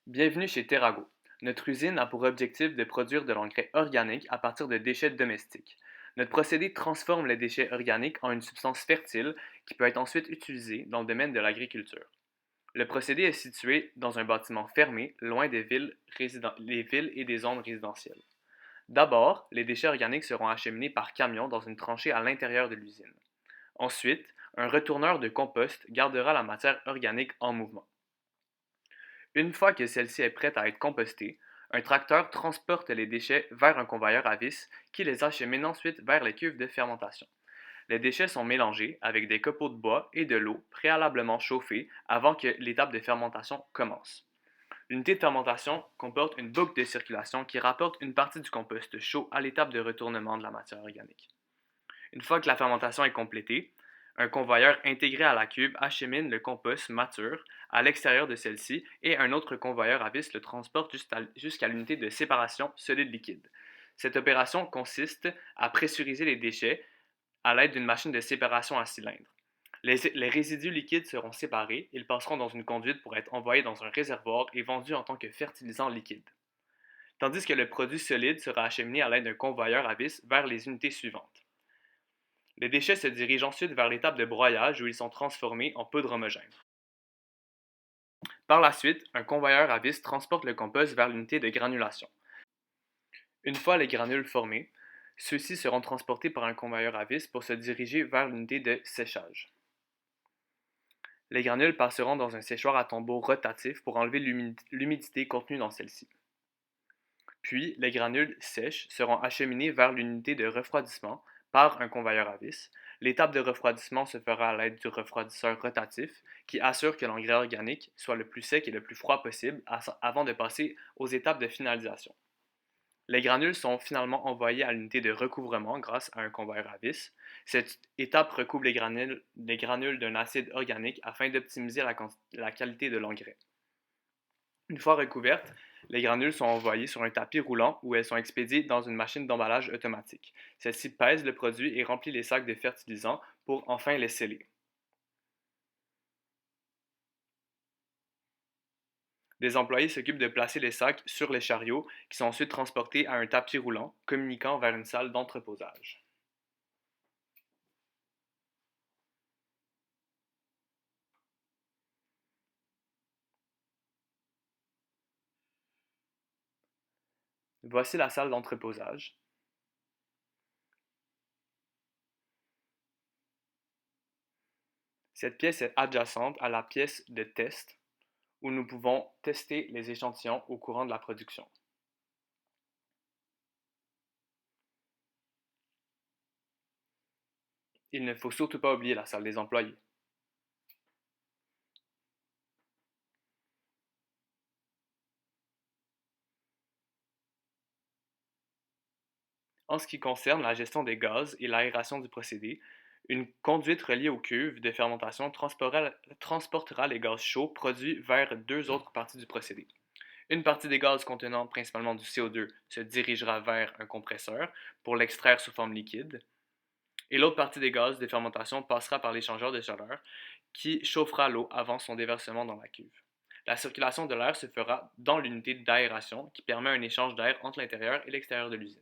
Bienvenue chez Terrago. Notre usine a pour objectif de produire de l'engrais organique à partir de déchets domestiques. Notre procédé transforme les déchets organiques en une substance fertile qui peut être ensuite utilisée dans le domaine de l'agriculture. Le procédé est situé dans un bâtiment fermé, loin des les villes et des zones résidentielles. D'abord, les déchets organiques seront acheminés par camion dans une tranchée à l'intérieur de l'usine. Ensuite, un retourneur de compost gardera la matière organique en mouvement. Une fois que celle-ci est prête à être compostée, un tracteur transporte les déchets vers un convoyeur à vis qui les achemine ensuite vers les cuves de fermentation. Les déchets sont mélangés avec des copeaux de bois et de l'eau préalablement chauffés avant que l'étape de fermentation commence. L'unité de fermentation comporte une boucle de circulation qui rapporte une partie du compost chaud à l'étape de retournement de la matière organique. Une fois que la fermentation est complétée, un convoyeur intégré à la cuve achemine le compost mature à l'extérieur de celle-ci et un autre convoyeur à vis le transporte jusqu'à l'unité de séparation solide-liquide. Cette opération consiste à pressuriser les déchets à l'aide d'une machine de séparation à cylindre. Les résidus liquides seront séparés, ils passeront dans une conduite pour être envoyés dans un réservoir et vendus en tant que fertilisant liquide. Tandis que le produit solide sera acheminé à l'aide d'un convoyeur à vis vers les unités suivantes. Les déchets se dirigent ensuite vers l'étape de broyage où ils sont transformés en poudre homogène. Par la suite, un convoyeur à vis transporte le compost vers l'unité de granulation. Une fois les granules formés, ceux-ci seront transportés par un convoyeur à vis pour se diriger vers l'unité de séchage. Les granules passeront dans un séchoir à tombeau rotatif pour enlever l'humidité contenue dans celle-ci. Puis, les granules sèches seront acheminées vers l'unité de refroidissement par un convoyeur à vis. L'étape de refroidissement se fera à l'aide du refroidisseur rotatif qui assure que l'engrais organique soit le plus sec et le plus froid possible avant de passer aux étapes de finalisation. Les granules sont finalement envoyées à l'unité de recouvrement grâce à un convoyeur à vis. Cette étape recouvre les granules d'un acide organique afin d'optimiser la qualité de l'engrais. Une fois recouvertes, les granules sont envoyées sur un tapis roulant où elles sont expédiées dans une machine d'emballage automatique. Celle-ci pèse le produit et remplit les sacs de fertilisants pour enfin les sceller. Des employés s'occupent de placer les sacs sur les chariots qui sont ensuite transportés à un tapis roulant communiquant vers une salle d'entreposage. Voici la salle d'entreposage. Cette pièce est adjacente à la pièce de test où nous pouvons tester les échantillons au courant de la production. Il ne faut surtout pas oublier la salle des employés. En ce qui concerne la gestion des gaz et l'aération du procédé, une conduite reliée aux cuves de fermentation transportera les gaz chauds produits vers deux autres parties du procédé. Une partie des gaz contenant principalement du CO2 se dirigera vers un compresseur pour l'extraire sous forme liquide, et l'autre partie des gaz de fermentation passera par l'échangeur de chaleur qui chauffera l'eau avant son déversement dans la cuve. La circulation de l'air se fera dans l'unité d'aération qui permet un échange d'air entre l'intérieur et l'extérieur de l'usine.